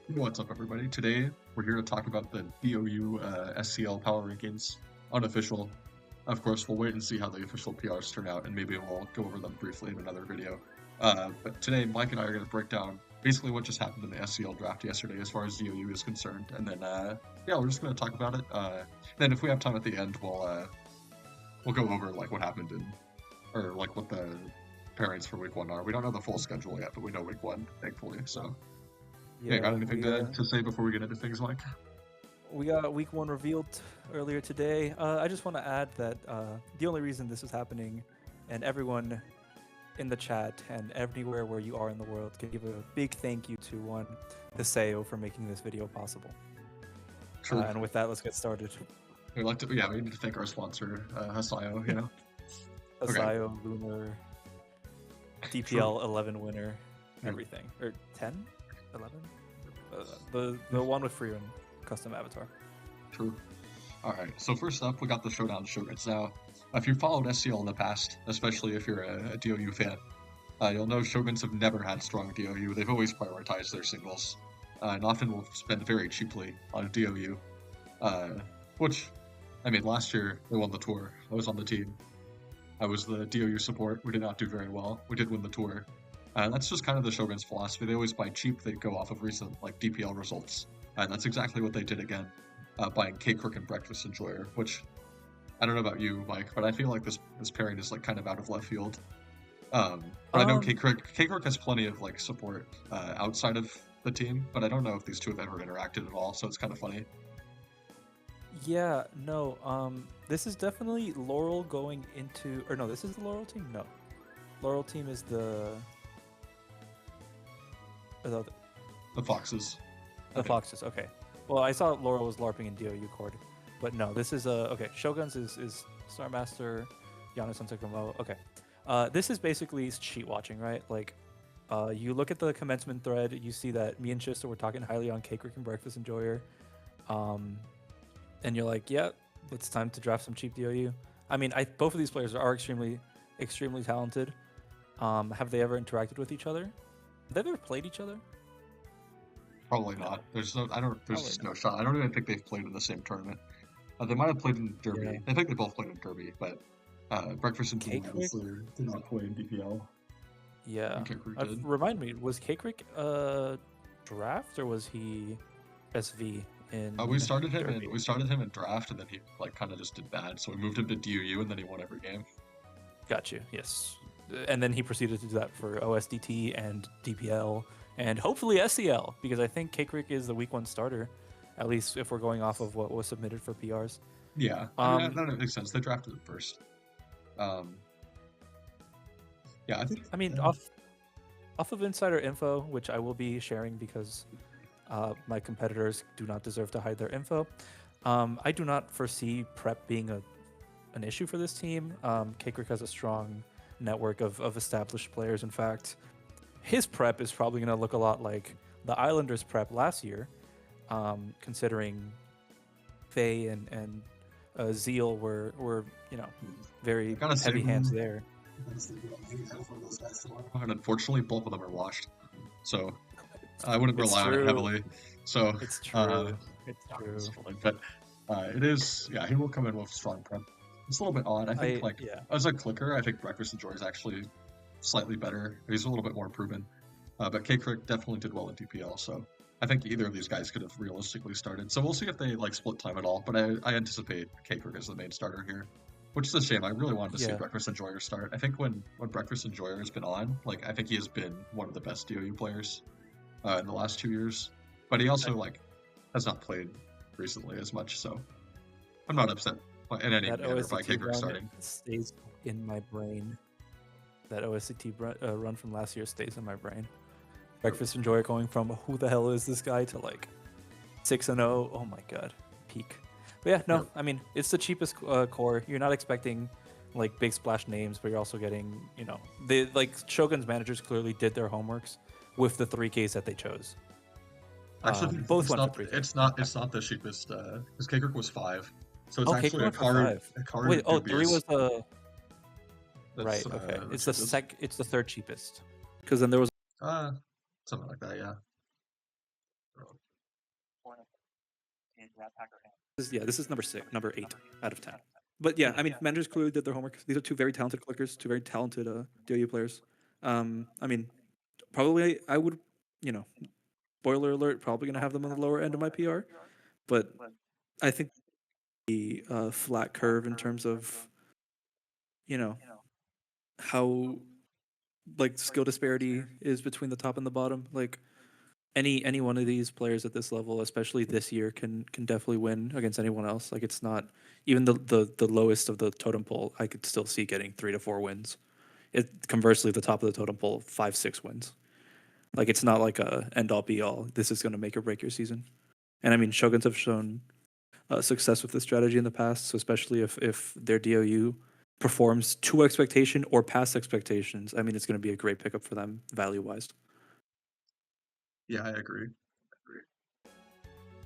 What's up, everybody? Today, we're here to talk about the DOU SCL Power Rankings, unofficial. Of course, we'll wait and see how the official PRs turn out, and maybe we'll go over them briefly in another video. But today, Mike and I are going to break down basically what just happened in the SCL draft yesterday as far as DOU is concerned, and then, yeah, we're just going to talk about it. Then if we have time at the end, we'll go over, like, what happened or, like, what the pairings for week 1 are. We don't know the full schedule yet, but we know week 1, thankfully, so... Yeah, got anything to say before we get into things, Mike? We got week 1 revealed earlier today. I just want to add that the only reason this is happening, and everyone in the chat and everywhere where you are in the world can give a big thank you to Hiseo for making this video possible. True. And with that, let's get started. We need to thank our sponsor, Hiseo, you know? Hiseo, okay. Lunar, DPL 11 winner, everything. Or 10? 11? The one with free and custom avatar. True. Alright, so first up, we got the Showdown Shoguns. Now, if you've followed SCL in the past, especially if you're a DOU fan, you'll know Shoguns have never had strong DOU. They've always prioritized their singles, and often will spend very cheaply on DOU. Which, I mean, last year they won the tour. I was on the team. I was the DOU support. We did not do very well. We did win the tour. That's just kind of the Shogun's philosophy. They always buy cheap. They go off of recent DPL results. And that's exactly what they did again, buying K-Crook and Breakfast Enjoyer, which, I don't know about you, Mike, but I feel like this pairing is kind of out of left field. But I know K-Crook has plenty of support outside of the team, but I don't know if these two have ever interacted at all, so it's kind of funny. Yeah, no, this is definitely Laurel going into, or no, this is the Laurel team? No. Laurel team is the Foxes. The Foxes, okay. Well, I saw Laurel was LARPing in DOU Cord, but no, this is okay. Shoguns is Star Master, Giannis Antetokounmpo. Okay, this is basically cheat watching, right? Like, you look at the commencement thread, you see that me and Chista were talking highly on K-Crick and Breakfast Enjoyer, and you're like, yeah, it's time to draft some cheap DOU. I mean, both of these players are extremely talented. Have they ever interacted with each other? Have they ever played each other? Probably not. There's just no shot. I don't even think they've played in the same tournament. They might have played in Derby. Yeah. I think they both played in Derby, but Breakfast and Team obviously did not play in DPL. Yeah. Remind me, was K-Crick draft or was he SV in? We started him in draft, and then he kind of just did bad. So we moved him to DUU, and then he won every game. Got you. Yes. And then he proceeded to do that for OSDT and DPL and hopefully SCL, because I think K-Crick is the week 1 starter, at least if we're going off of what was submitted for PRs. Yeah, that makes sense. They drafted it first. Yeah, I think. I mean, off of insider info, which I will be sharing because my competitors do not deserve to hide their info. I do not foresee prep being an issue for this team. K-Crick has a strong network of established players. In fact, his prep is probably going to look a lot like the Islanders prep last year, considering Faye and Zeal were very heavy hands there. And unfortunately, both of them are washed, so I wouldn't rely on it heavily. So it's true. It's true. But it is, yeah, he will come in with strong prep. It's a little bit odd. I think, as a clicker, I think Breakfast Enjoyer is actually slightly better. He's a little bit more proven. But K-Crick definitely did well in DPL, so I think either of these guys could have realistically started. So we'll see if they split time at all, but I anticipate K-Crick as the main starter here, which is a shame. I really wanted to see Breakfast Enjoyer start. I think when Breakfast Enjoyer has been on, I think he has been one of the best DOU players in the last 2 years. But he also has not played recently as much, so I'm not upset in any manner by K-Crick starting. Stays in my brain. That OSCT run from last year stays in my brain. Breakfast Enjoyer going from who the hell is this guy to 6-0. Oh my god, peak. But yeah, no, I mean, it's the cheapest core. You're not expecting big splash names, but you're also getting, the Shogun's managers clearly did their homeworks with the 3Ks that they chose. Actually, both went for 3Ks. It's not the cheapest. Because K-Crick was 5, so it's actually Akaru. Wait, 3 was the. Right. Okay. It's It's the third cheapest. Because then there was. Something like that. Yeah. This is number 8 out of 10. But yeah, I mean, managers clearly did their homework. These are two very talented clickers, two very talented DOU players. I mean, probably I would, spoiler alert, probably going to have them on the lower end of my PR. But I think the flat curve in terms of, how like skill disparity is between the top and the bottom. Like any one of these players at this level, especially this year, can definitely win against anyone else. Like it's not even the lowest of the totem pole. I could still see getting 3 to 4 wins. Conversely, the top of the totem pole, 5-6 wins. Like it's not like a end all be all. This is going to make or break your season. And I mean, Shoguns have shown success with this strategy in the past. So especially if their DOU performs to expectation or past expectations, I mean, it's going to be a great pickup for them value wise. Yeah, I agree.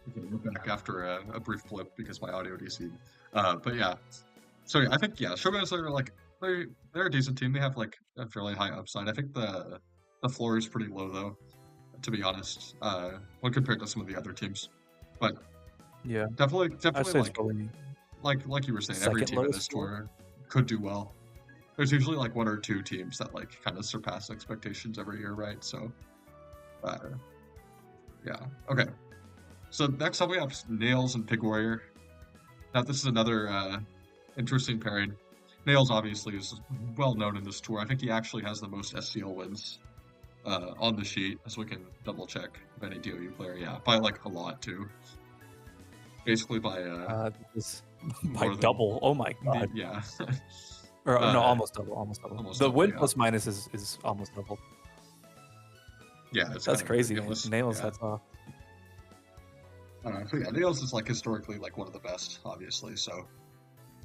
Okay, we're back after a brief blip because my audio DC'd. But yeah, so I think Shoguns are like they're a decent team. They have like a fairly high upside. I think the floor is pretty low though, to be honest, when compared to some of the other teams. But yeah, definitely like you were saying, every team in this tour could do well. There's usually like 1 or 2 teams that like kind of surpass expectations every year, right? So, yeah, okay. So next up we have Nails and Pig Warrior. Now this is another interesting pairing. Nails obviously is well known in this tour. I think he actually has the most SCL wins on the sheet, so we can double check of any DOU player. Yeah, by like a lot too. Basically by double. Oh my god. Yeah. Or no, almost double. Almost the win plus minus is almost double. Yeah, that's crazy. Nails heads off. So yeah, Nails is like historically like one of the best, obviously. So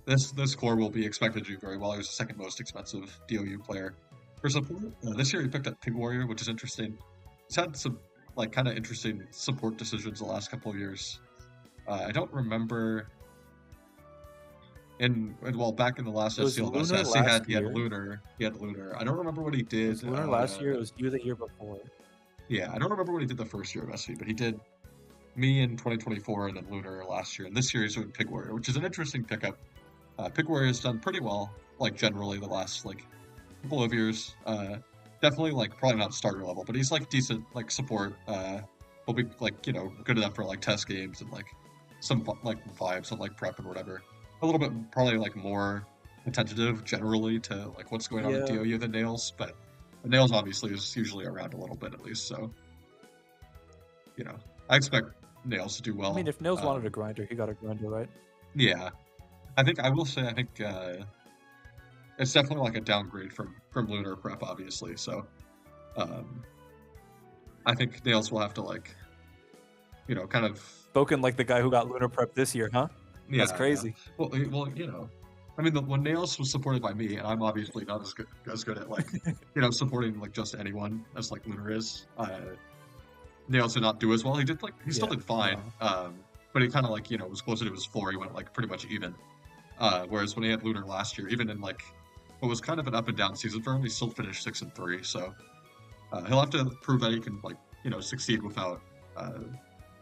this core will be expected to do very well. He was the second most expensive DOU player. For support, this year he picked up Pig Warrior, which is interesting. He's had some like kind of interesting support decisions the last couple of years. I don't remember. Back in the last SCL SS, he had Lunar. He had Lunar. I don't remember what he did. It was Lunar last year. It was you the year before. Yeah, I don't remember what he did the first year of SV, but he did me in 2024 and then Lunar last year. And this year he's doing Pig Warrior, which is an interesting pickup. Pig Warrior has done pretty well, like generally the last like couple of years. Definitely like probably not starter level, but he's like decent like support. Will be like good enough for like test games and like some like vibes of like prep and whatever. A little bit probably like more attentive generally to like what's going on in DOU than Nails, but Nails obviously is usually around a little bit at least, so I expect Nails to do well. I mean, if Nails wanted a grinder, he got a grinder, right? Yeah, I think it's definitely like a downgrade from Lunar prep, obviously. So I think Nails will have to like kind of spoken like the guy who got Lunar prep this year, huh? Yeah, that's crazy. Yeah. Well, I mean, when Nails was supported by me, and I'm obviously not as good at like, supporting like just anyone as like Lunar is. Nails did not do as well. He did he still did fine, but he kind of like was closer to his floor. He went like pretty much even. Whereas when he had Lunar last year, even in like what was kind of an up and down season for him, he still finished 6-3. So he'll have to prove that he can like succeed without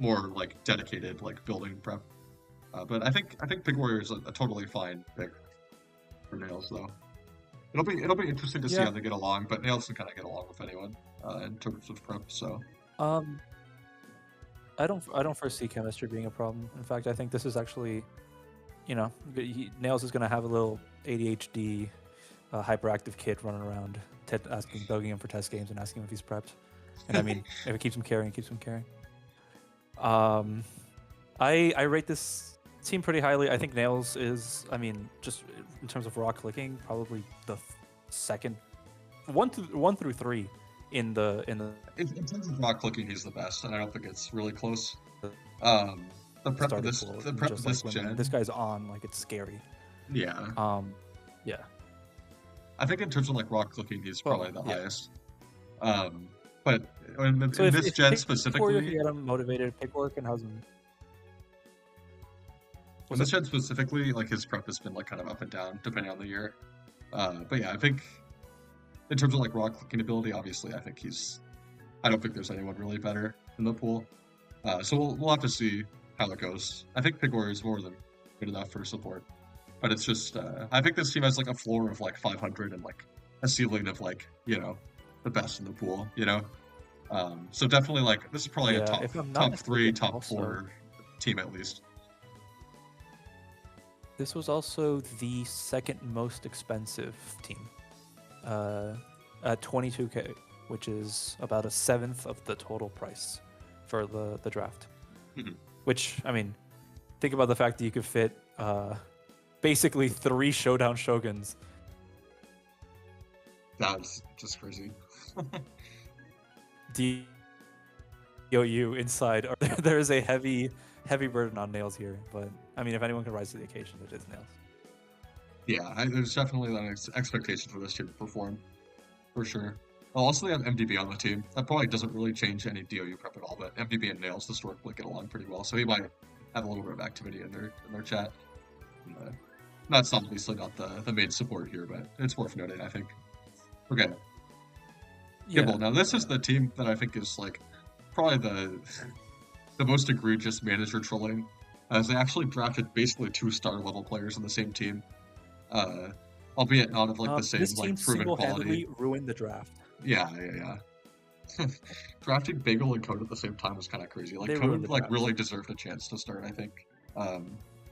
more like dedicated like building prep. But I think Pig Warrior is a totally fine pick for Nails, though. It'll be interesting to see how they get along, but Nails can kind of get along with anyone in terms of prep. So, I don't foresee chemistry being a problem. In fact, I think this is actually, Nails is going to have a little ADHD, hyperactive kid running around, bugging him for test games and asking him if he's prepped. And I mean, if it keeps him carrying, it keeps him carrying. I rate this team pretty highly. I think Nails is, I mean, just in terms of raw clicking, probably the second, 1 through 3 in terms of raw clicking, he's the best, and I don't think it's really close. The prep of this gen, this guy's on, like it's scary. Yeah. Yeah. I think in terms of like raw clicking, he's probably the highest. But in this gen specifically, if you get him motivated, pick work and how's him. In this gen specifically, like his prep has been like kind of up and down depending on the year. But yeah, I think in terms of like raw clicking ability, obviously, I don't think there's anyone really better in the pool. So we'll have to see how it goes. I think Pigor is more than good enough for support, but it's just I think this team has like a floor of like 500 and like a ceiling of like the best in the pool. So definitely like this is probably a Yeah, if I'm not top three, mistaken, top also four team at least. this was also the second most expensive team, at 22K, which is about a seventh of the total price for the draft. Mhm. Which, I mean, think about the fact that you could fit basically 3 Showdown Shoguns. That's just crazy. DOU inside. There is a heavy burden on Nails here, but I mean, if anyone can rise to the occasion, it is Nails. Yeah, there's definitely an expectation for this team to perform, for sure. Well, also, they have MDB on the team. That probably doesn't really change any DOU prep at all, but MDB and Nails historically get along pretty well, so he might have a little bit of activity in their chat. That's obviously not the main support here, but it's worth noting, I think. Okay, Gibble. Now, this is the team that I think is like probably the most egregious manager trolling, as they actually drafted basically 2 star level players in the same team, albeit not of like the same this team like proven quality. single-handedly ruined the draft. Yeah. Drafting Bagel and Code at the same time was kind of crazy. Like They Code ruined the like draft. really deserved a chance to start, I think. But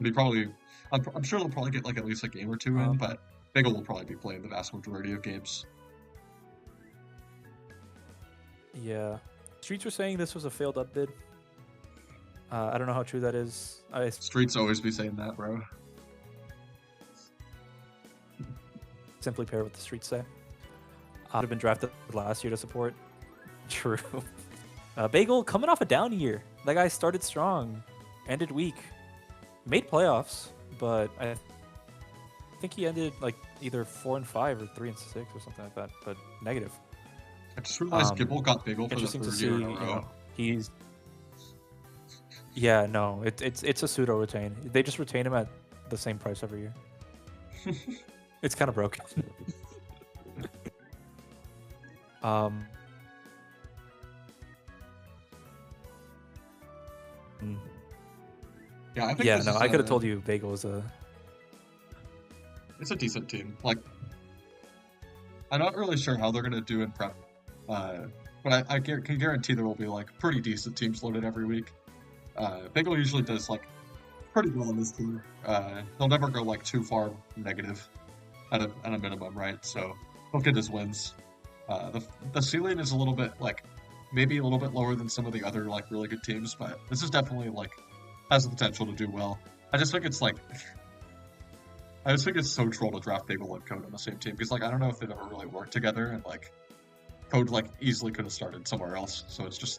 he probably, I'm sure they'll probably get like at least a game or 2 in, but Bagel will probably be playing the vast majority of games. Yeah, Streets were saying this was a failed up bid. I don't know how true that is. Streets always be saying that, bro. Simply pair what the Streets say. I'd have been drafted last year to support. True. Bagel coming off a down year. That guy started strong, ended weak, made playoffs, but I think he ended like either 4-5 or 3-6 or something like that, but negative. I just realized Gibble got Bagel for the Interesting to 3rd see. year in a row. He's yeah, no, it's a pseudo retain. They just retain him at the same price every year. It's kind of broken. Yeah, I think yeah, this no, is I could have told you Bagel was a. It's a decent team. Like, I'm not really sure how they're gonna do in prep, but I can guarantee there will be like pretty decent teams loaded every week. Bagel usually does like pretty well in this team. He'll never go like too far negative at a minimum, right? So he'll get his wins. The ceiling is a little bit like maybe a little bit lower than some of the other like really good teams, but this is definitely like has the potential to do well. I just think it's so troll to draft Bagel and Code on the same team because like I don't know if they've ever really worked together and like Code like easily could have started somewhere else. So it's just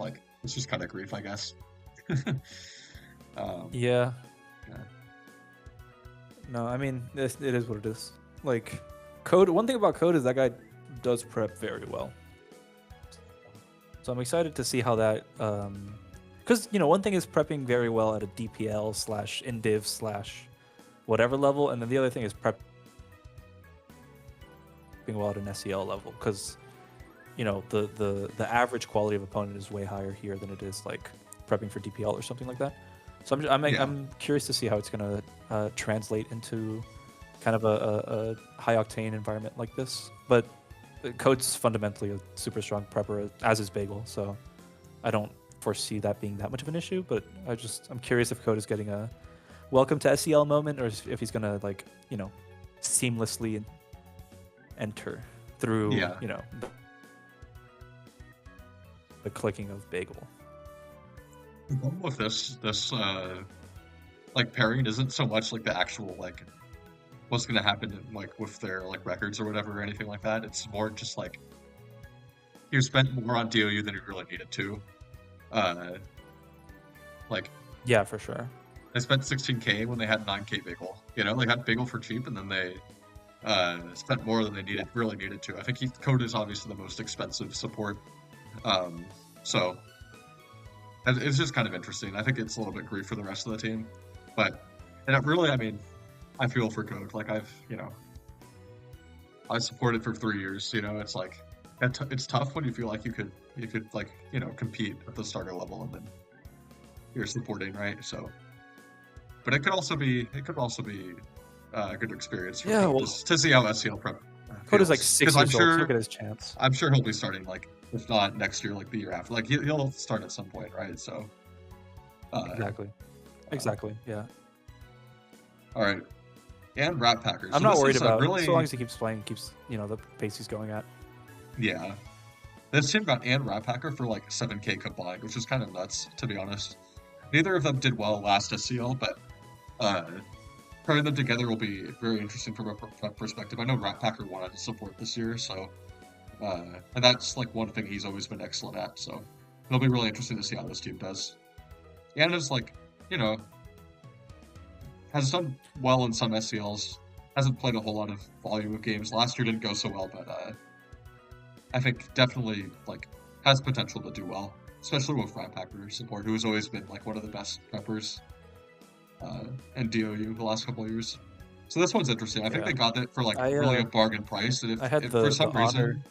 kind of grief, I guess. Yeah. No, I mean it is what it is. Like Code. One thing about Code is that guy does prep very well. So I'm excited to see how that. Because one thing is prepping very well at a DPL / indiv / whatever level, and then the other thing is prepping well at an SEL level. Because the average quality of opponent is way higher here than it is like prepping for DPL or something like that. So I'm curious to see how it's gonna translate into kind of a high octane environment like this. But Code's fundamentally a super strong prepper, as is Bagel. So I don't foresee that being that much of an issue. But I'm curious if Code is getting a welcome to SEL moment, or if he's gonna seamlessly enter through the clicking of Bagel. The problem with this pairing isn't so much like the actual like what's gonna happen like with their like records or whatever or anything like that. It's more just like you spent more on DOU than you really needed to. Yeah, for sure. They spent 16K when they had 9K Bagel. They got Bagel for cheap and then they spent more than they really needed to. I think Code is obviously the most expensive support. So it's just kind of interesting. I think it's a little bit grief for the rest of the team, I feel for Code. Like I supported for 3 years. It's like it's tough when you feel like you could compete at the starter level and then you're supporting, right? So, but it could also be a good experience for Code to see how SEL prep Code is like feels. 6 years old. He'll get his chance. I'm sure he'll be starting like if not next year, like the year after. Like he'll start at some point, right? So Exactly. Yeah. All right. And Rat Packers. I'm not worried about so long as he keeps playing, keeps the pace he's going at. Yeah. This team got and Rat Packer for like 7K combined, which is kind of nuts, to be honest. Neither of them did well last SCL, but pairing them together will be very interesting from a perspective. I know Rat Packer wanted to support this year, so and that's like one thing he's always been excellent at. So it'll be really interesting to see how this team does. And is like, has done well in some SCLs. Hasn't played a whole lot of volume of games. Last year didn't go so well, but I think definitely like has potential to do well, especially with Rat Packer support, who has always been like one of the best preppers and DOU the last couple of years. So this one's interesting. I think they got it for like really a bargain price. And if for some reason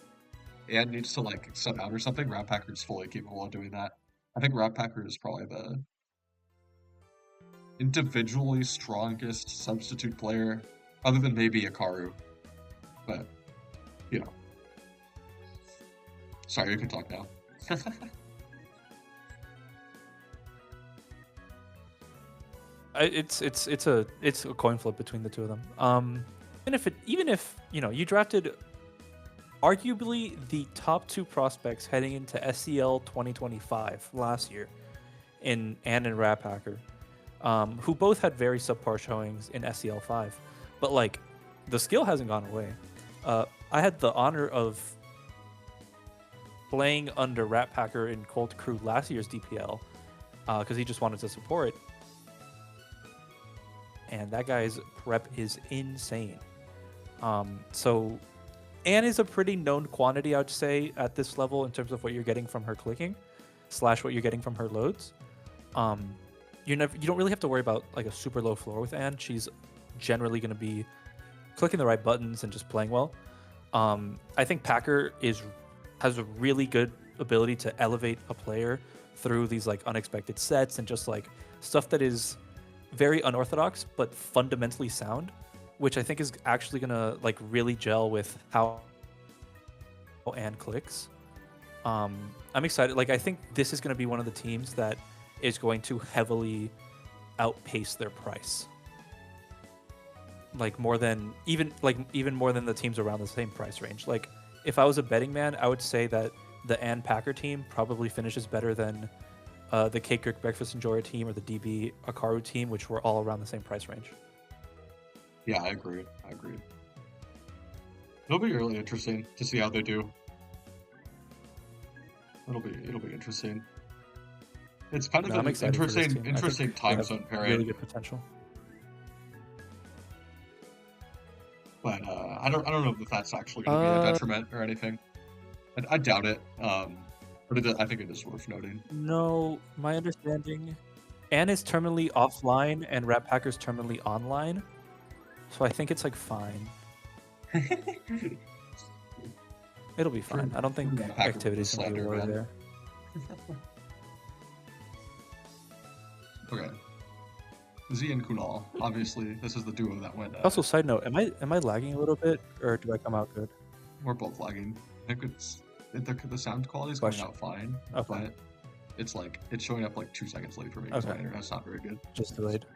Ann needs to like sub out or something, Rat Packer is fully capable of doing that. I think Rat Packer is probably the individually strongest substitute player, other than maybe Akaru. But sorry, you can talk now. It's a coin flip between the two of them. Even if you drafted arguably the top 2 prospects heading into SCL 2025 last year in Ann and Rat Packer, who both had very subpar showings in SCL 5, but like the skill hasn't gone away. I had the honor of playing under Rat Packer in Cold Crew last year's DPL because he just wanted to support. And that guy's prep is insane. So Anne is a pretty known quantity, I would say, at this level in terms of what you're getting from her clicking / what you're getting from her loads. You don't really have to worry about like a super low floor with Anne. She's generally going to be clicking the right buttons and just playing well. I think Packer has a really good ability to elevate a player through these like unexpected sets and just like stuff that is very unorthodox but fundamentally sound, which I think is actually gonna like really gel with how Anne clicks. I'm excited. Like I think this is gonna be one of the teams that is going to heavily outpace their price. Like more than even more than the teams around the same price range. Like if I was a betting man, I would say that the Ann Packer team probably finishes better than the Cake Rick Breakfast Enjoyer team or the DB Akaru team, which were all around the same price range. Yeah, I agree. It'll be really interesting to see how they do. It'll be interesting. It's kind of an interesting time zone pairing. Really good potential. But I don't know if that's actually going to be a detriment or anything. I doubt it. But I think it is worth noting. No, my understanding, Anne is terminally offline and Rat Packer's terminally online, so I think it's like fine. It'll be fine. I don't think activity's gonna be over there. Okay. Z and Kunal. Obviously, this is the duo that went. Also, side note, am I lagging a little bit, or do I come out good? We're both lagging. I think the sound quality is coming out fine, but it's showing up like 2 seconds late for me because my internet's not very good. Just delayed.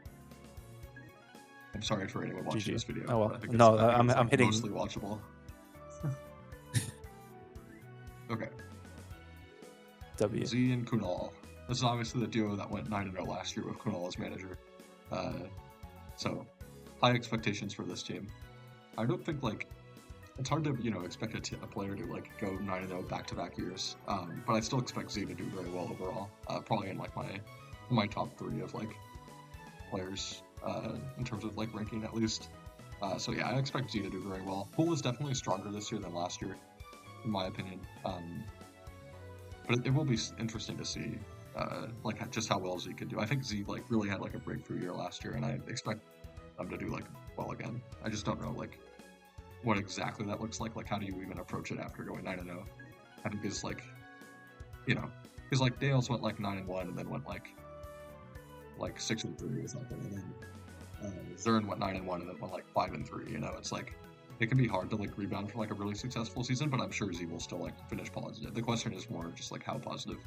I'm sorry for anyone watching this video. Oh well. I'm hitting mostly watchable. Okay. W. Z and Kunal. This is obviously the duo that went 9-0 last year with Kunal as manager. So high expectations for this team. I don't think it's hard to expect a player to go 9-0 back-to-back years. But I still expect Z to do very well overall. Probably in my top 3 of players in terms of ranking at least. So yeah, I expect Z to do very well. Pool is definitely stronger this year than last year, in my opinion. But it will be interesting to see just how well Z can do. I think Z really had a breakthrough year last year, and I expect them to do well again. I just don't know what exactly that looks like. How do you even approach it after going 9-0? I think is because Dales went 9-1 and then went like 6-3 or something, and then Zern went 9-1 and then went like 5-3. You know, it's like it can be hard to like rebound from like a really successful season, but I'm sure Z will still like finish positive. The question is more just like how positive.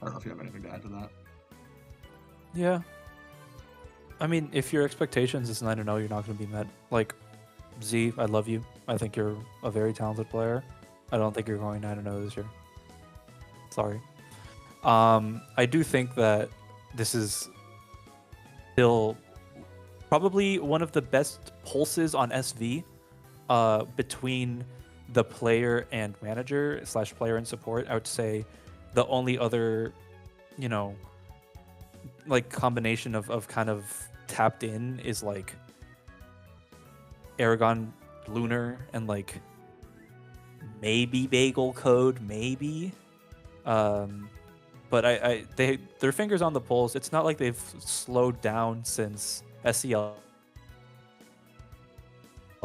I don't know if you have anything to add to that. Yeah. I mean, if your expectations is 9-0, you're not going to be met. Like, Z, I love you. I think you're a very talented player. I don't think you're going 9-0 this year. Sorry. I do think that this is still probably one of the best pulses on SV between the player and manager / player and support. I would say the only other, you know, like combination of kind of tapped in is like Aragon, Lunar, and like maybe Bagel Code, maybe. But their fingers on the pulse. It's not like they've slowed down since SCL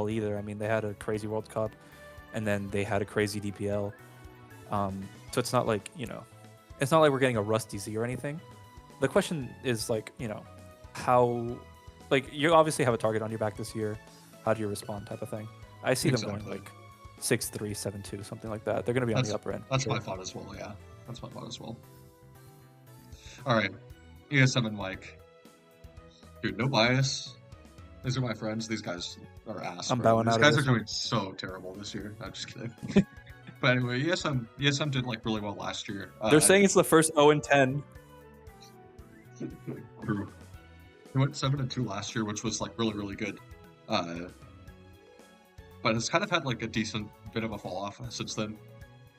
either. I mean, they had a crazy World Cup, and then they had a crazy DPL. So it's not like, you know, it's not like we're getting a rusty Z or anything. The question is like, you know, how, like, you obviously have a target on your back this year. How do you respond, type of thing. I see them going like 6-3, 7-2, something like that. They're going to be on the upper end. That's my thought as well. Yeah, that's my thought as well. All right, ESM and Mike. Dude, no bias. These are my friends. These guys are ass. I'm bowing out. These guys are doing so terrible this year. I'm just kidding. But anyway, ESM did like really well last year. They're saying it's the first 0-10. True. They went 7-2 last year, which was like really, really good. But it's kind of had like a decent bit of a fall off since then,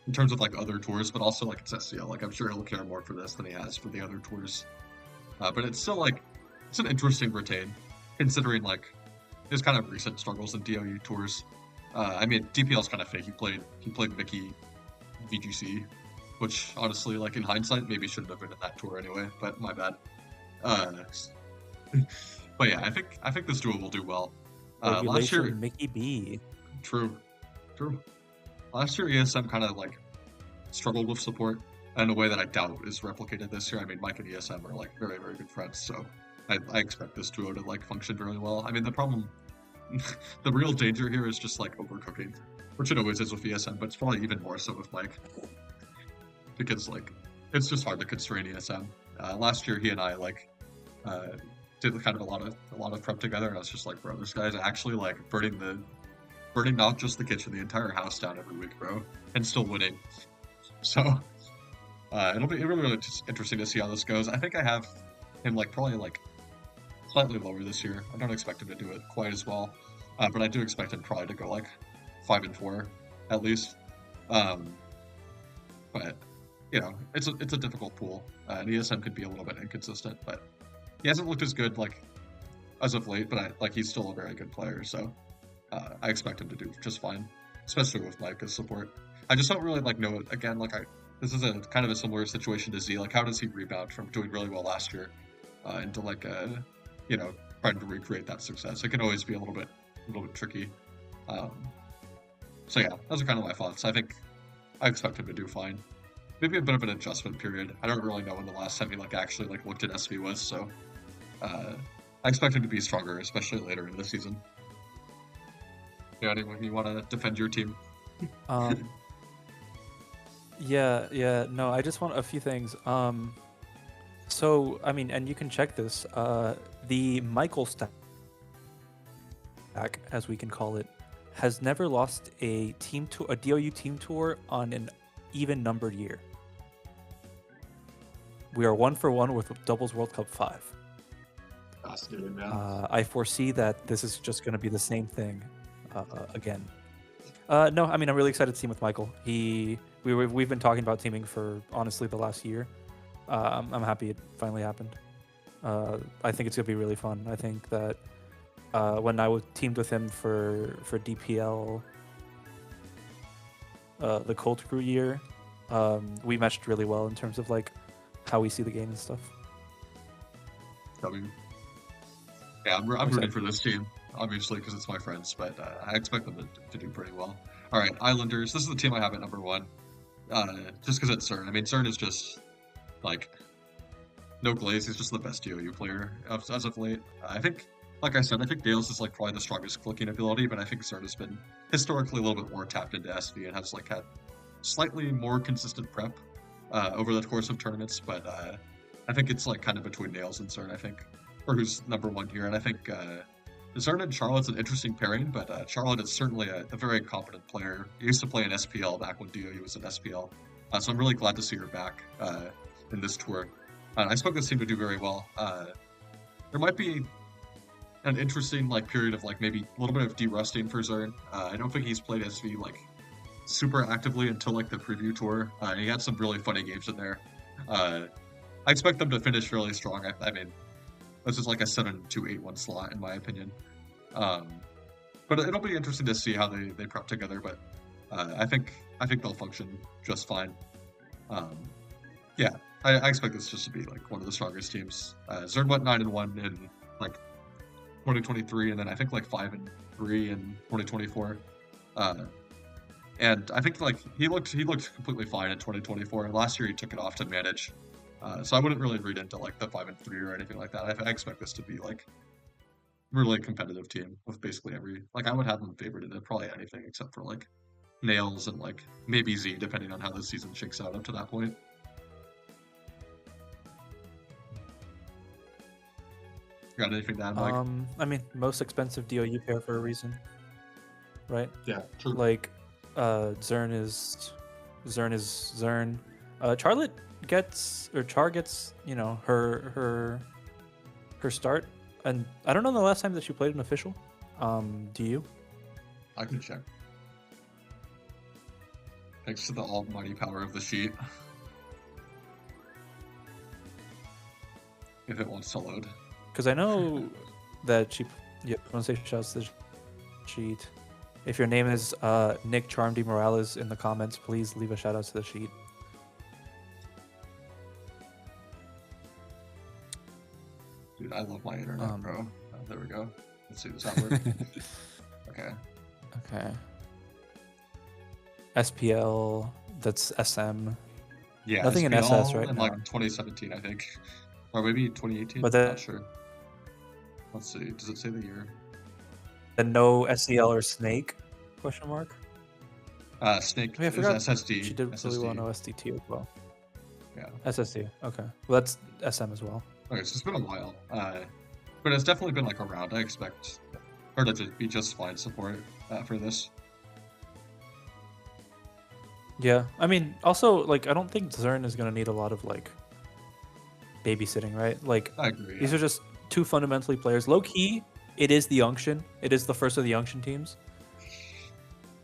in terms of like other tours, but also like it's SCL. Like I'm sure he'll care more for this than he has for the other tours. But it's still like it's an interesting retain, considering like his kind of recent struggles in DOU tours. I mean, DPL's kind of fake. He played Mickey VGC, which honestly, like in hindsight, maybe shouldn't have been in that tour anyway. But my bad. But yeah, I think this duo will do well. Last year, Mickey B. True. Last year, ESM kind of like struggled with support in a way that I doubt is replicated this year. I mean, Mike and ESM are like very, very good friends, so I expect this duo to like function really well. I mean, the problem, the real danger here is just like overcooking, which it always is with ESM, but it's probably even more so with Mike, because like it's just hard to constrain ESM. Last year, he and I like did kind of a lot of prep together, and I was just like, bro, this guy's actually like burning not just the kitchen, the entire house down every week, bro, and still winning. So it'll be really just interesting to see how this goes. I think I have him like probably like slightly lower this year. I don't expect him to do it quite as well, but I do expect him probably to go like 5-4 at least. But you know, it's a difficult pool, and ESM could be a little bit inconsistent, but he hasn't looked as good like as of late. But he's still a very good player, so I expect him to do just fine, especially with Mike as support. I just don't really like know again. Like this is a kind of a similar situation to Z. Like how does he rebound from doing really well last year into like you know, trying to recreate that success? It can always be a little bit tricky. So yeah, those are kind of my thoughts. I think I expect him to do fine. Maybe a bit of an adjustment period. I don't really know when the last time he like actually like looked at SV was, so I expect him to be stronger, especially later in the season. Yeah, anyone you want to defend your team? Yeah. No, I just want a few things. So I mean, and you can check this. The Michael stack, as we can call it, has never lost a DOU team tour on an even numbered year. We are 1-for-1 with Doubles World Cup 5. Fascinating, man. I foresee that this is just going to be the same thing again. No, I mean, I'm really excited to team with Michael. We've been talking about teaming for honestly the last year. I'm happy it finally happened. I think it's gonna be really fun. I think that when I was teamed with him for DPL, the Cold Crew year, we meshed really well in terms of like how we see the game and stuff. Yeah, I'm rooting for this team, obviously, because it's my friends, but I expect them to do pretty well. All right, Islanders. This is the team I have at number 1, just because it's Zern. I mean, Zern is just like no glaze. He's just the best DOU player as of late. I think, like I said, I think Dales is like probably the strongest clicking ability, but I think Zern has been historically a little bit more tapped into SV and has like had slightly more consistent prep over the course of tournaments. But I think it's like kind of between Nails and Zern, I think, or who's number one here. And I think Zern and Charlotte's an interesting pairing, but Charlotte is certainly a very competent player. He used to play in SPL back when DOU was in SPL. So I'm really glad to see her back in this tour. I expect this team to do very well. There might be an interesting like period of like maybe a little bit of de-rusting for Zern. I don't think he's played SV like super actively until like the preview tour. He had some really funny games in there. I expect them to finish fairly strong. I mean, this is like a 7-2-8-1 slot in my opinion. But it'll be interesting to see how they prep together. But I think they'll function just fine. Yeah, I expect this just to be like one of the strongest teams. Zern went 9-1 in like 2023, and then I think like 5-3 in 2024. And I think like he looked completely fine in 2024. Last year he took it off to manage. So I wouldn't really read into like the 5-3 or anything like that. I expect this to be like really competitive team with basically every like I would have them favored in probably anything except for like Nails and like maybe Z, depending on how the season shakes out up to that point. Got anything to add, Mike? I mean, most expensive DOU pair for a reason, right? Yeah, true. Like, Zern is Zern. Charlotte gets Char gets her start, and I don't know the last time that she played an official. Do you? I can check. Thanks to the almighty power of the sheet. If it wants to load. Because I know that she. Yep, I want to say shouts to the sheet. If your name is Nick Charmdy Morales in the comments, please leave a shout out to the sheet. Dude, I love my internet, bro. Oh, there we go. Let's see, does that work? Okay. Okay. SPL, that's SM. Yeah, nothing SPL in SS right in now. like 2017, I think. Or maybe 2018, but not sure. Let's see, does it say the year? And no SCL or Snake? Question mark. Snake I forgot is SSD. She did SSD. really well on OSDT as well. Yeah. SSD. Okay. Well, that's SM as well. Okay, so it's been a while. But it's definitely been like around. I expect her to be just fine support for this. Yeah. I mean, also, like, I don't think Zern is going to need a lot of, like, babysitting, right? Like, I agree. These are just two fundamentally players. Low key, it is the Unction. It is the first of the Unction teams.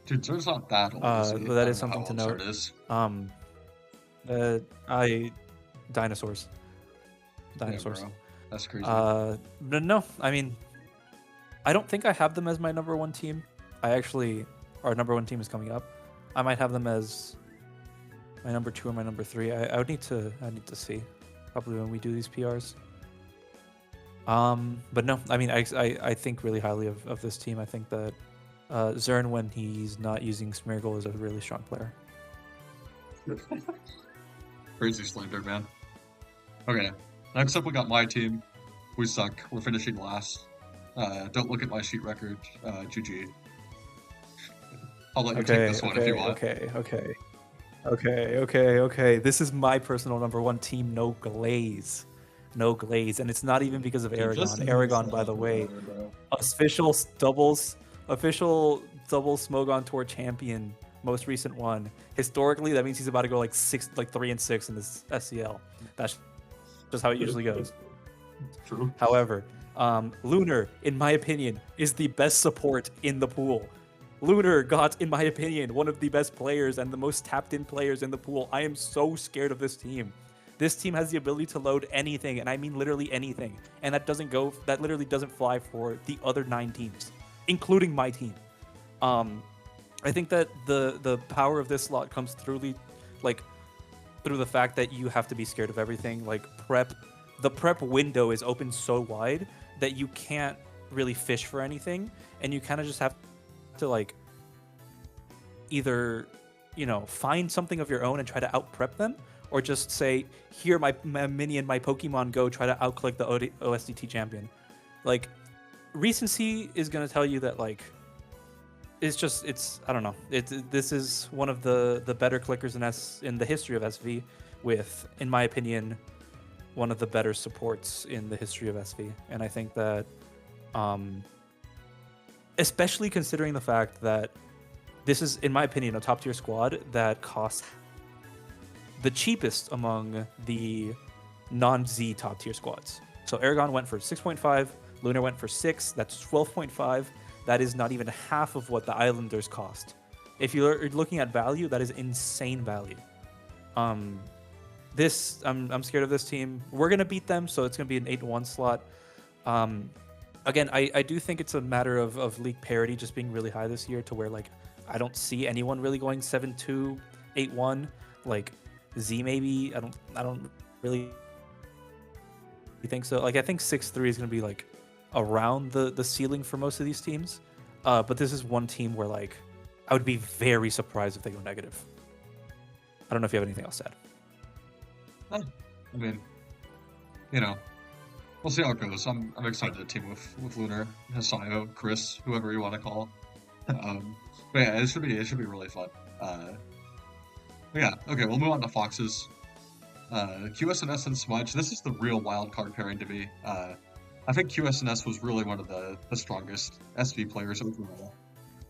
Dude, Zern's not that old. But that is something to note. Dinosaurs. Yeah, bro. That's crazy. No, I mean, I don't think I have them as my number one team. Our number one team is coming up. I might have them as my number 2 or my number 3. I would need to see probably when we do these PRs. But no, I mean, I think really highly of this team. I think that Zern, when he's not using Smeargle, is a really strong player. Crazy slander, man. Okay, next up we got my team. We suck. We're finishing last. Don't look at my sheet record. GG. I'll let you take this one if you want. Okay. This is my personal number one team. No glaze, and it's not even because of Aragon. Aragon, by the way, official doubles Smogon Tour champion, most recent one. Historically, that means he's about to go like 3-6 in this SCL. That's just how it usually goes. True. However, Lunar, in my opinion, is the best support in the pool. Lunar got, in my opinion, one of the best players and the most tapped-in players in the pool. I am so scared of this team. This team has the ability to load anything, and I mean literally anything. And that literally doesn't fly for the other 9 teams, including my team. I think that the power of this slot comes through the fact that you have to be scared of everything. Like the prep window is open so wide that you can't really fish for anything, and you kind of just have to like either find something of your own and try to out prep them, or just say, here, my minion, my Pokemon Go, try to outclick the OSDT champion. Like, recency is going to tell you that, like, I don't know. This is one of the better clickers in the history of SV, with, in my opinion, one of the better supports in the history of SV. And I think that, especially considering the fact that this is, in my opinion, a top tier squad that costs the cheapest among the non-Z top tier squads. So Aragon went for 6.5, Lunar went for 6, that's 12.5. That is not even half of what the Islanders cost. If you're looking at value, that is insane value. I'm scared of this team. We're gonna beat them, so it's gonna be an 8-1 slot. Again, I do think it's a matter of league parity just being really high this year, to where, like, I don't see anyone really going 7-2, 8-1. Like Z maybe. I don't really think so. Like, I think 6-3 is gonna be like around the ceiling for most of these teams. But this is one team where, like, I would be very surprised if they go negative. I don't know if you have anything else to add. I mean, you know, we'll see how it goes. I'm excited to team with Lunar, Hasayo, Chris, whoever you want to call. But yeah, it should be really fun. But yeah, okay, we'll move on to Foxes. QSNS and Smudge. This is the real wild card pairing to me. I think QSNS was really one of the strongest SV players overall.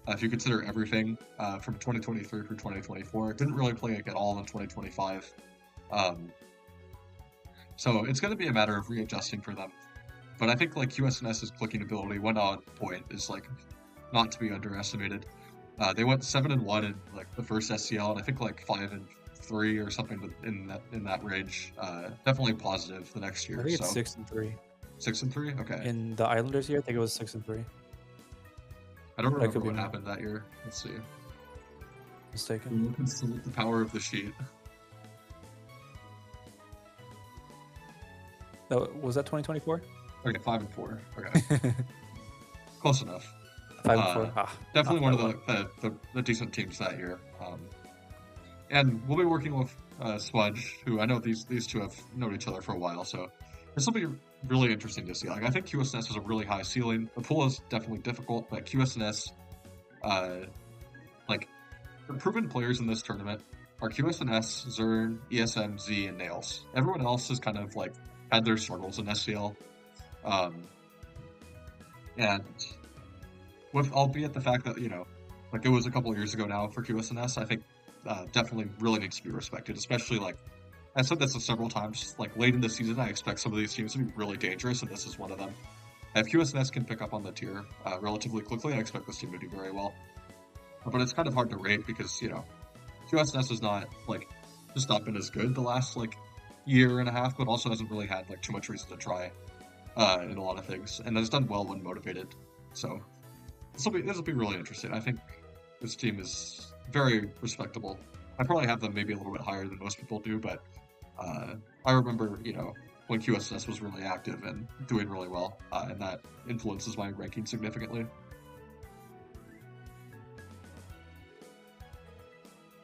If you consider everything from 2023 through 2024, it didn't really play like at all in 2025. So it's going to be a matter of readjusting for them. But I think like QSNS's clicking ability, one odd point, is like not to be underestimated. They went 7-1 in like the first SCL, and I think like 5-3 or something in that range. Definitely positive the next year. I think it's 6-3. 6-3, okay. In the Islanders year, I think it was 6-3. I don't remember what happened that year. Let's see. Mistaken. The power of the sheet. Was that 2024? Okay, 5-4. Okay. Close enough. 5-4. Definitely one of the decent teams that year. And we'll be working with Smudge, who I know these two have known each other for a while, so this will be really interesting to see. Like, I think QSNS has a really high ceiling. The pool is definitely difficult, but QSNS, like, the proven players in this tournament are QSNS, Zern, ESM, Z, and Nails. Everyone else has kind of like had their struggles in SCL. And with, albeit the fact that, you know, like it was a couple of years ago now for QSNS, I think definitely really needs to be respected, especially like, I said this several times, like late in the season, I expect some of these teams to be really dangerous, and this is one of them. If QSNS can pick up on the tier relatively quickly, I expect this team to do very well. But it's kind of hard to rate because, you know, QSNS has not, like, just not been as good the last, like, year and a half, but also hasn't really had, like, too much reason to try in a lot of things, and has done well when motivated. So this will be really interesting. I think this team is very respectable. I probably have them maybe a little bit higher than most people do, but I remember, you know, when QSNS was really active and doing really well, and that influences my ranking significantly.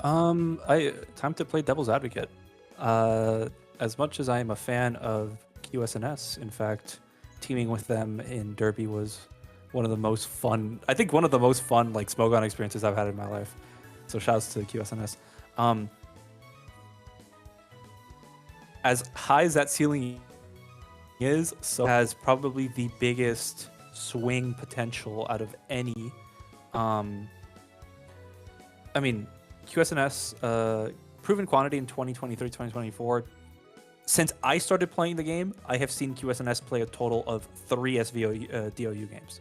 Time to play devil's advocate. As much as I am a fan of QSNS, in fact, teaming with them in Derby was one of the most fun, like, smoke on experiences I've had in my life. So shouts to QSNS. As high as that ceiling is, so has probably the biggest swing potential out of any. I mean, QSNS, proven quantity in 2023, 2024. Since I started playing the game, I have seen QSNS play a total of 3 DOU games.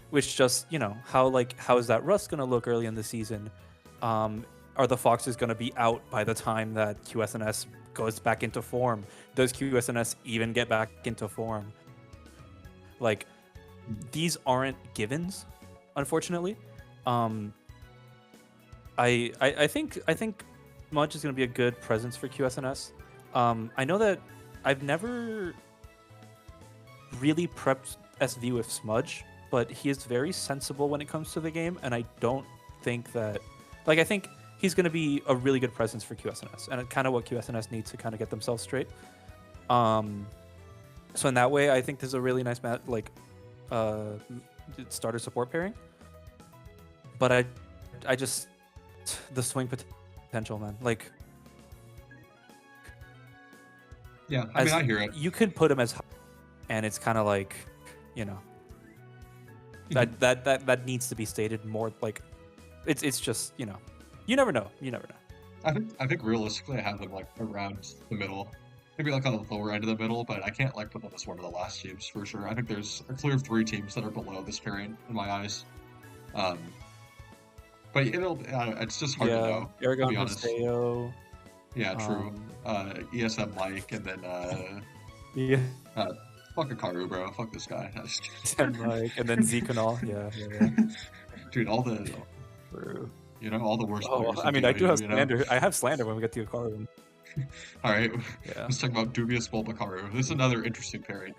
Which just, you know, how is that Rust going to look early in the season? Are the Foxes going to be out by the time that QSNS goes back into form? Does QSNS even get back into form? Like, these aren't givens, unfortunately. I think Smudge is going to be a good presence for QSNS. I know that I've never really prepped SV with Smudge, but he is very sensible when it comes to the game, and I don't think that, like, I think he's going to be a really good presence for QSNS, and kind of what QSNS needs to kind of get themselves straight. So in that way, I think this is a really nice starter support pairing. But I just the swing potential, man. Like, yeah, I mean, I hear it. You could put him as high, and it's kind of like, you know, that needs to be stated more. Like, it's just, you know, you never know. You never know. I think realistically, I have them like around the middle, maybe like on the lower end of the middle, but I can't like put them as one of the last teams for sure. I think there's a clear 3 teams that are below this pairing in my eyes. But it's just hard to know. Aragon and Lunar. Yeah, true. ESM Mike, and then fuck Akaru, bro. Fuck this guy. ESM Mike, and then Kunal. Yeah. Dude, all the True. You know, all the worst players. I mean, I do have slander. I have slander when we get to Akaru. All right, let's talk about Dubious Akaru. This is another interesting pairing.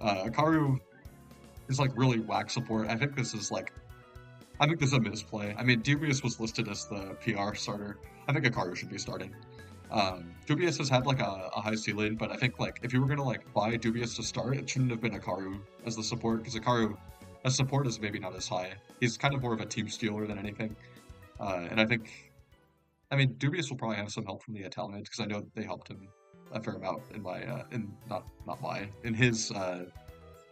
Akaru is like really whack support. I think this is a misplay. I mean, Dubious was listed as the PR starter. I think Akaru should be starting. Dubious has had like a high ceiling, but I think like if you were gonna like buy Dubious to start, it shouldn't have been Akaru as the support, because Akaru as support is maybe not as high. He's kind of more of a team stealer than anything. And I mean, Dubious will probably have some help from the Italians, because I know they helped him a fair amount in his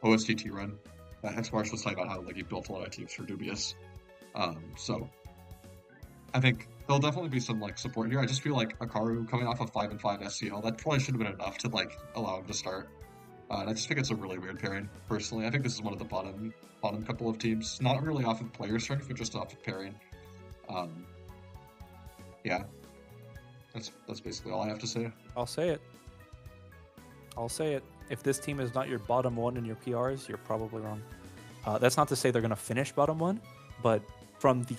OSTT run. X-Marsh was talking about how like he built a lot of teams for Dubious. So I think there'll definitely be some like support here. I just feel like Akaru coming off of 5-5 SCL, that probably should have been enough to like allow him to start. And I just think it's a really weird pairing, personally. I think this is one of the bottom couple of teams, not really off of player strength, but just off of pairing. Yeah, that's basically all I have to say. I'll say it. If this team is not your bottom 1 in your PRs, you're probably wrong. That's not to say they're going to finish bottom 1, but from the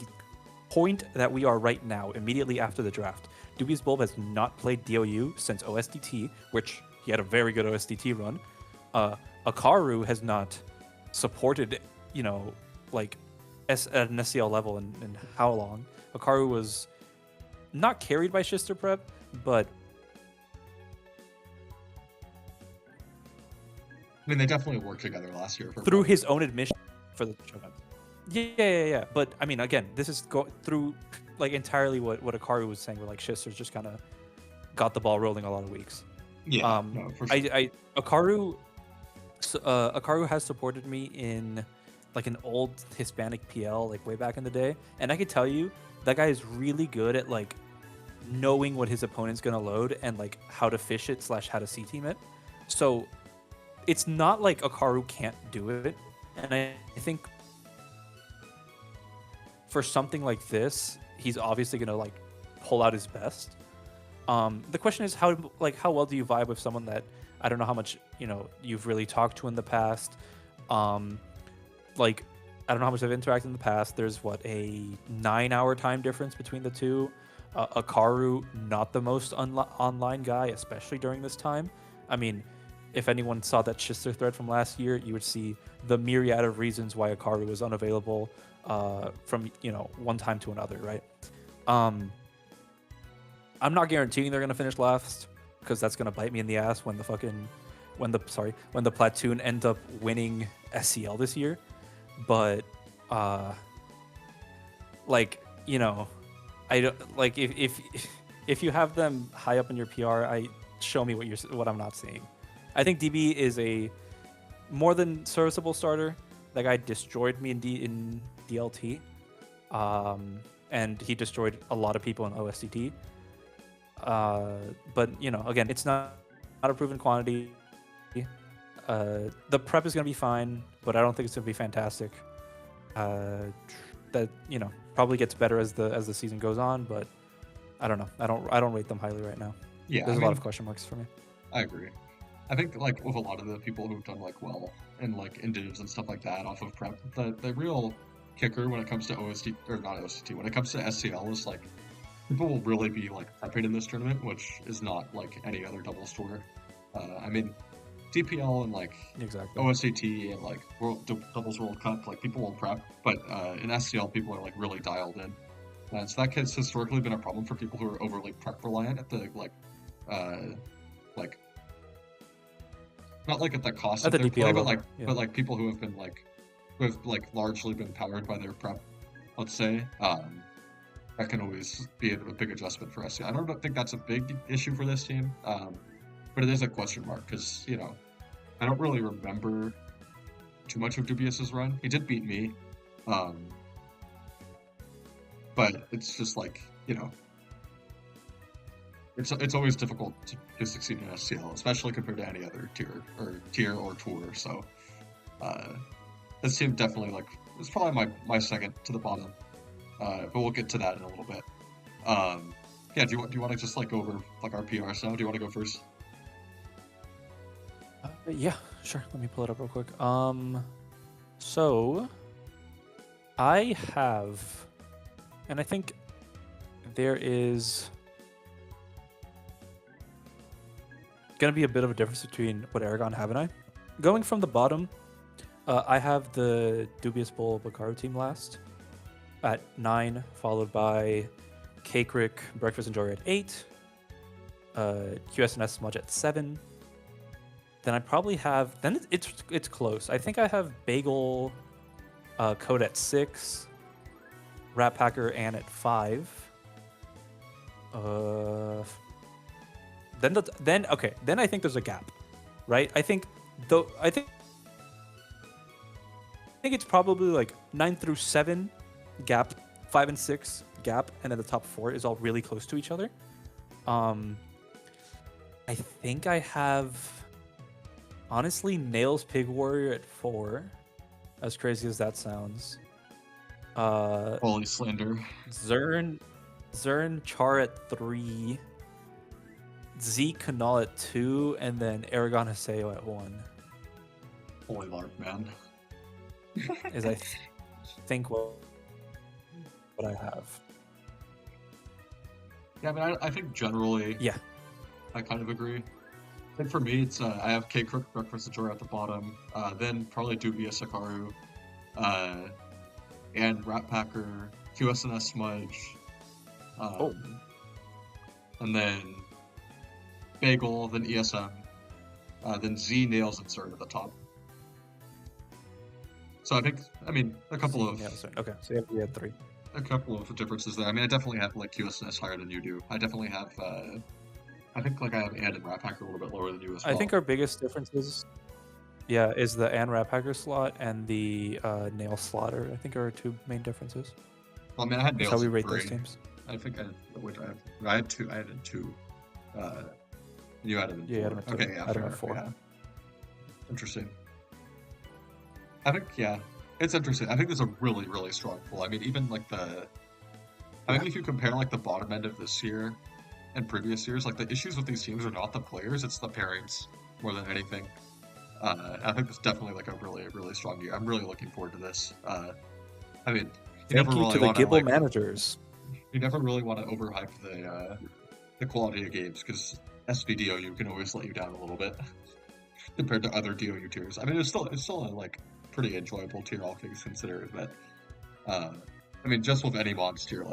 point that we are right now, immediately after the draft, Dubious Bulb has not played DOU since OSDT, which he had a very good OSDT run. Akaru has not supported, like at an SCL level in how long? Akaru was not carried by Shister Prep, but I mean, they definitely worked together last year. Through his own admission for the Shogun. Yeah. But I mean, again, this is through like entirely what Akaru was saying, where like Shister's just kind of got the ball rolling a lot of weeks. Yeah. No, for sure. Akaru has supported me in like an old Hispanic PL, like way back in the day, and I could tell you that guy is really good at like knowing what his opponent's gonna load and like how to fish it / how to C-team it. So it's not like Akaru can't do it, and I think for something like this, he's obviously gonna like pull out his best. The question is how well do you vibe with someone that I don't know how much you've really talked to in the past. Like I don't know how much I've interacted in the past. There's a 9-hour time difference between the two. Akaru, not the most online guy, especially during this time. I mean, if anyone saw that Shister thread from last year, you would see the myriad of reasons why Akaru was unavailable from one time to another, right? I'm not guaranteeing they're gonna finish last, because that's gonna bite me in the ass when the platoon end up winning SCL this year. But I don't like if you have them high up in your PR, show me what I'm not seeing. I think DB is a more than serviceable starter. That guy destroyed me in DLT, and he destroyed a lot of people in OSTT. But again, it's not a proven quantity. The prep is gonna be fine, but I don't think it's gonna be fantastic. That probably gets better as the season goes on, but I don't know. I don't rate them highly right now. Yeah, there's a lot of question marks for me. I agree. I think like with a lot of the people who've done like well and like in divs and stuff like that off of prep, the real kicker when it comes to OST or not OST, when it comes to SCL is like people will really be like prepping in this tournament, which is not like any other doubles tour. I mean, DPL and like OSTT and like Doubles World Cup, like people will prep, but in SCL people are like really dialed in. So that has historically been a problem for people who are overly prep reliant at the like not like at the cost At of the their play, DPL but level, yeah. but like people who have been who have largely been powered by their prep, let's say. That can always be a big adjustment for SC. I don't think that's a big issue for this team, but it is a question mark because I don't really remember too much of Dubious's run. He did beat me, but it's just it's always difficult to succeed in SCL, especially compared to any other tier or tour. So this team definitely it's probably my second to the bottom, but we'll get to that in a little bit. Yeah, do you want to just go over our PRs now? Do you want to go first? Yeah, sure. Let me pull it up real quick. So I have, and I think there is gonna be a bit of a difference between what Aragon have and I. Going from the bottom, I have the Dubious Bull Akaru team last at 9, followed by Cake Rick, Breakfast and Jory at 8, QSNS Smudge at 7. Then I probably have, then it's close. I think I have Bagel Code at 6, Rat Packer Ann at 5. Then I think there's a gap, right? I think it's probably 9 through 7 gap, 5 and 6 gap, and then the top 4 is all really close to each other. I think I have, honestly, Nails Pig Warrior at 4, as crazy as that sounds. Holy slander. Zern Char at 3, Z Kunal at 2, and then Aragon Haseo at 1. Holy lark, man. Is I think what I have. Yeah, I mean, I think generally, yeah, I kind of agree. I think for me, it's I have Cake Cook Breakfast and Joy at the bottom, then probably Dubious Akaru, and Rat Packer, QSNS Smudge, and then Bagel, then ESM, then Z Nails and Zern at the top. So I mean, a couple of okay. So you have 3. A couple of differences there. I mean, I definitely have QSNS higher than you do. I definitely have. I think I have Ann and Rat Packer a little bit lower than you as well. I think our biggest differences, is the Ann Rat Packer slot and the Nail Slaughter. I think are our 2 main differences. Well, I mean, I had Nails. That's how we rate 3. those teams. I think I had 2. I had 2. You had him in 4. Yeah, I had him at 2. Okay, yeah, fair, 4. Yeah. Interesting. I think it's interesting. I think there's a really, really strong pull. I mean, even I think if you compare the bottom end of this year and previous years, the issues with these teams are not the players, it's the pairings more than anything. I think it's definitely a really, really strong year. I'm really looking forward to this. I mean, Thank you to the Gibble managers. You never really want to overhype the quality of games because SVDOU can always let you down a little bit compared to other DOU tiers. I mean, it's still a pretty enjoyable tier, all things considered, but I mean, just with any mods tier,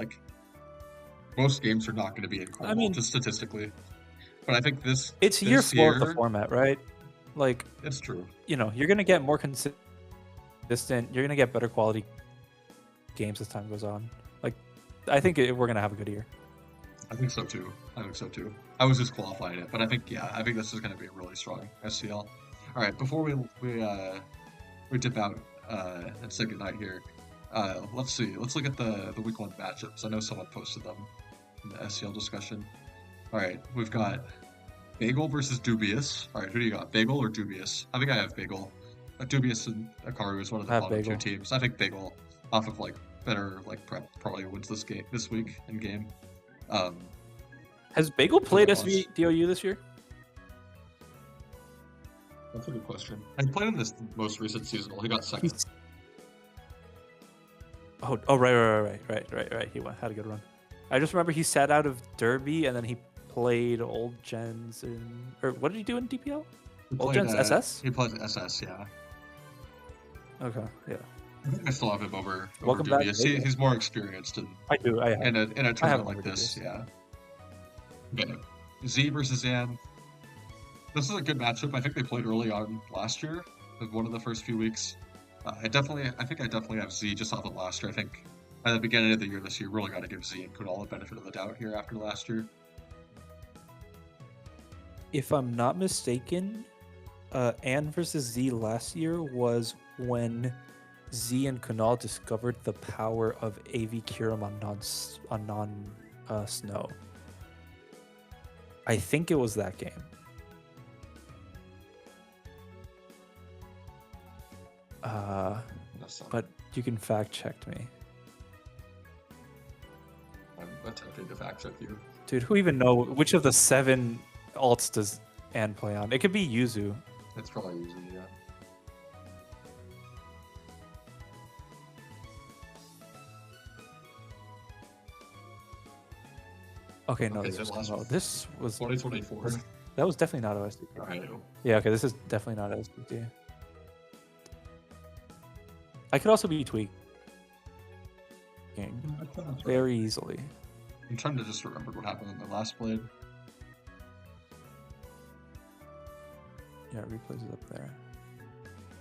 most games are not going to be incredible, just statistically. But I think it's year 4 of the format, right? It's true. You're going to get more consistent. You're going to get better quality games as time goes on. I think we're going to have a good year. I think so too. I was just qualifying it, but I think this is going to be a really strong SCL. All right, before we dip out and say goodnight here, let's see. Let's look at the week 1 matchups. I know someone posted them in the SCL discussion. All right, we've got Bagel versus Dubious. All right, who do you got, Bagel or Dubious? I think I have Bagel. Dubious and Akaru is one of the bottom 2 teams. I think Bagel, off of better prep, probably wins this week in game. Has Bagel played SVDOU this year? That's a good question. He played in this most recent seasonal. He got second. Right. He had a good run. I just remember he sat out of Derby and then he played Old Gens or what did he do in DPL? Old Gens SS? He played SS, yeah. Okay, yeah. I think I still have him over Welcome back, Dubious. Bagel. He's more experienced I do. I have. in a I have tournament him like over this. Dubious. Yeah. Okay. Z versus Zan. This is a good matchup. I think they played early on last year, of one of the first few weeks. I think I definitely have Z just off of last year. I think at the beginning of the year this year, really got to give Z and Kunal the benefit of the doubt here after last year. If I'm not mistaken, Anne versus Z last year was when Z and Kunal discovered the power of AV Curum on non snow. I think it was that game. But you can fact check me. I'm attempting to fact check you. Dude, who even know which of the 7 alts does Anne play on? It could be Yuzu. It's probably usually, yeah. Okay, no, Okay, this was last Kunal. This was 2024. That was definitely not OSD. Alright. Yeah, okay, this is definitely not OSD. I could also be tweaking very easily. I'm trying to just remember what happened in the last blade. Yeah, replays is up there.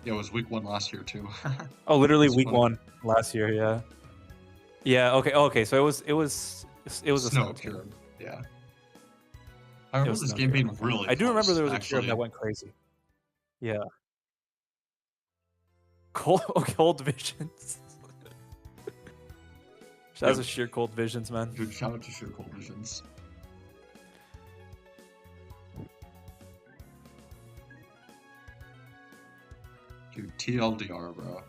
Yeah, it was week 1 last year too. Oh, literally That's week funny. 1 last year. Yeah. Yeah. Okay. Okay. So it was a Snow team. Cure. Yeah. I remember this game being really I do remember close, there was a actually. Curum that went crazy. Yeah. Cold visions. That was a sheer cold visions, man. Dude, shout out to Sheer Cold Visions. Dude, TLDR, bro.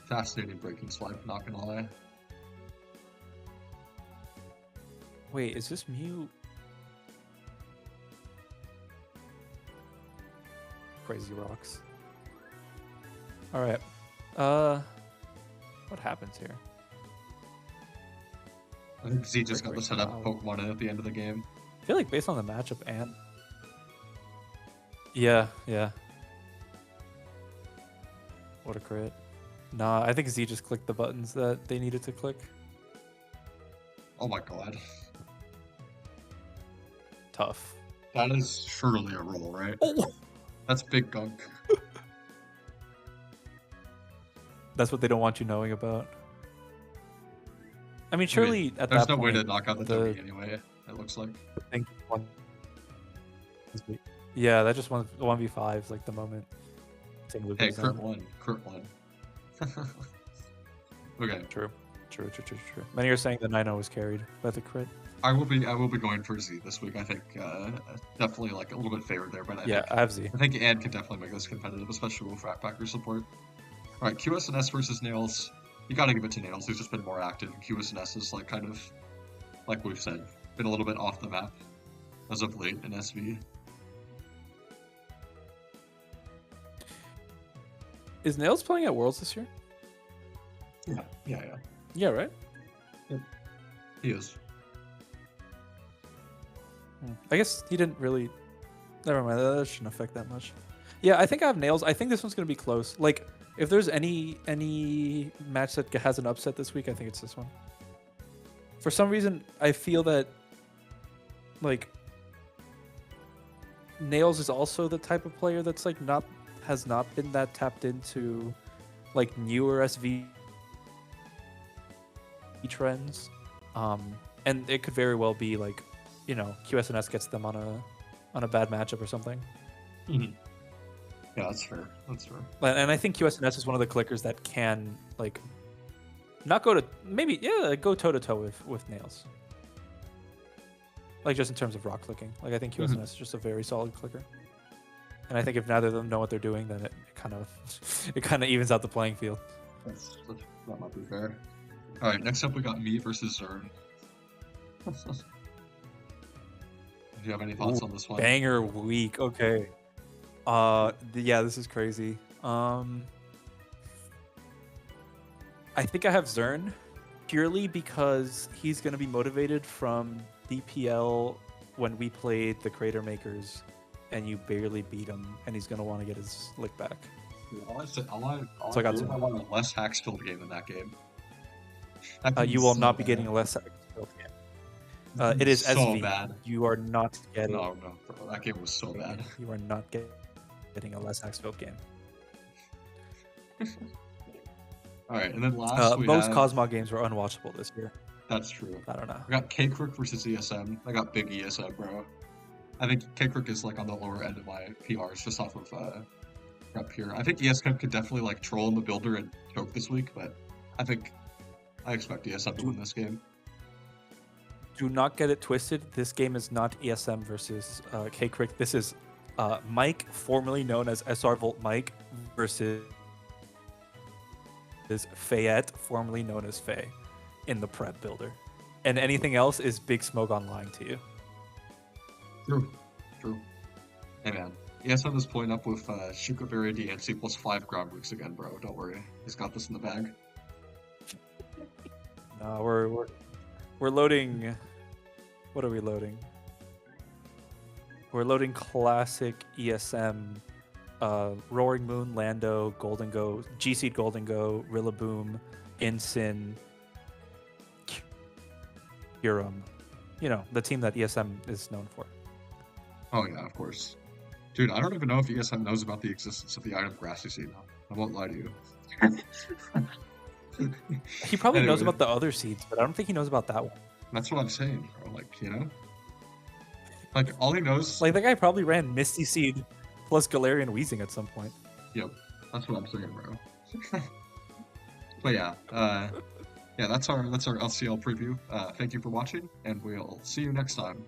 Fascinating breaking swipe, not gonna lie. Wait, is this Mew? Crazy rocks. All right. What happens here? I think Z just got Great the setup job. Pokemon in at the end of the game. I feel like based on the matchup and yeah. What a crit. Nah, I think Z just clicked the buttons that they needed to click. Oh my god. Tough. That is surely a roll, right? Oh! That's big gunk. That's what they don't want you knowing about. I mean, surely at There's that no point, way to knock out the W anyway, it looks like. I think yeah, that just 1v5s like the moment. Hey, crit one. Okay. True. Many are saying that Nino was carried by the crit. I will be going for Z this week. I think definitely like a little bit favored there, but I have Z. I think Ann can definitely make this competitive, especially with Rat Packer support. All right, QSNS versus Nails. You gotta give it to Nails. He's just been more active. QSNS is like kind of, like we've said, been a little bit off the map as of late in SV. Is Nails playing at Worlds this year? Yeah. Yeah, right? He is. I guess he didn't really... Never mind, that shouldn't affect that much. Yeah, I think I have Nails. I think this one's going to be close. Like, if there's any match that has an upset this week, I think it's this one. For some reason, I feel that, like, Nails is also the type of player that's, like, has not been that tapped into, like, newer SV trends. And it could very well be, like, you know, QSNS gets them on a bad matchup or something. Mm-hmm. Yeah, that's fair. And I think QSNS is one of the clickers that can, like, not go to go toe to toe with Nails. Like, just in terms of rock clicking. Like, I think QSNS is just a very solid clicker. And I think if neither of them know what they're doing, then it kind of evens out the playing field. That might be fair. All right, next up we got me versus Zern. Do you have any thoughts on this one? Banger week. Okay. Yeah, this is crazy. I think I have Zern purely because he's going to be motivated from DPL when we played the Crater Makers, and you barely beat him, and he's gonna want to get his lick back. Dude, I want Zone. a less hack-filled game in that game. You will not be getting a less hack-filled game. It is so SV. bad. You are not getting. No, bro, that game was so bad. You are not getting a less hack-filled game. All right, and then last most Cosmog games were unwatchable this year. That's true. I don't know. I got K-Crick versus ESM. I got big ESM, bro. I think K-Crick is like on the lower end of my PRs just off of rep here. I think ESM could definitely like troll in the builder and choke this week, but I expect ESM to win this game. Do not get it twisted. This game is not ESM versus K-Crick. This is Mike, formerly known as SR Volt Mike, versus Fayette, formerly known as Faye, in the prep builder. And anything else is big smoke on lying to you. True. Hey man, ESM is pulling up with Shuka Verity and C+5 ground bricks again, bro. Don't worry, he's got this in the bag. No, we're loading. What are we loading? We're loading classic ESM, Roaring Moon, Lando, Golden Go, G-Seed Golden Go, Rillaboom, Ensign, Hurum. You know, the team that ESM is known for. Oh yeah, of course. Dude, I don't even know if ESM knows about the existence of the item Grassy Seed. I won't lie to you. He probably knows about the other seeds, but I don't think he knows about that one. That's what I'm saying, bro. Like, you know? Like, all he knows... Like, that guy probably ran Misty Seed plus Galarian Weezing at some point. Yep. That's what I'm saying, bro. But yeah, that's our LCL preview. Thank you for watching, and we'll see you next time.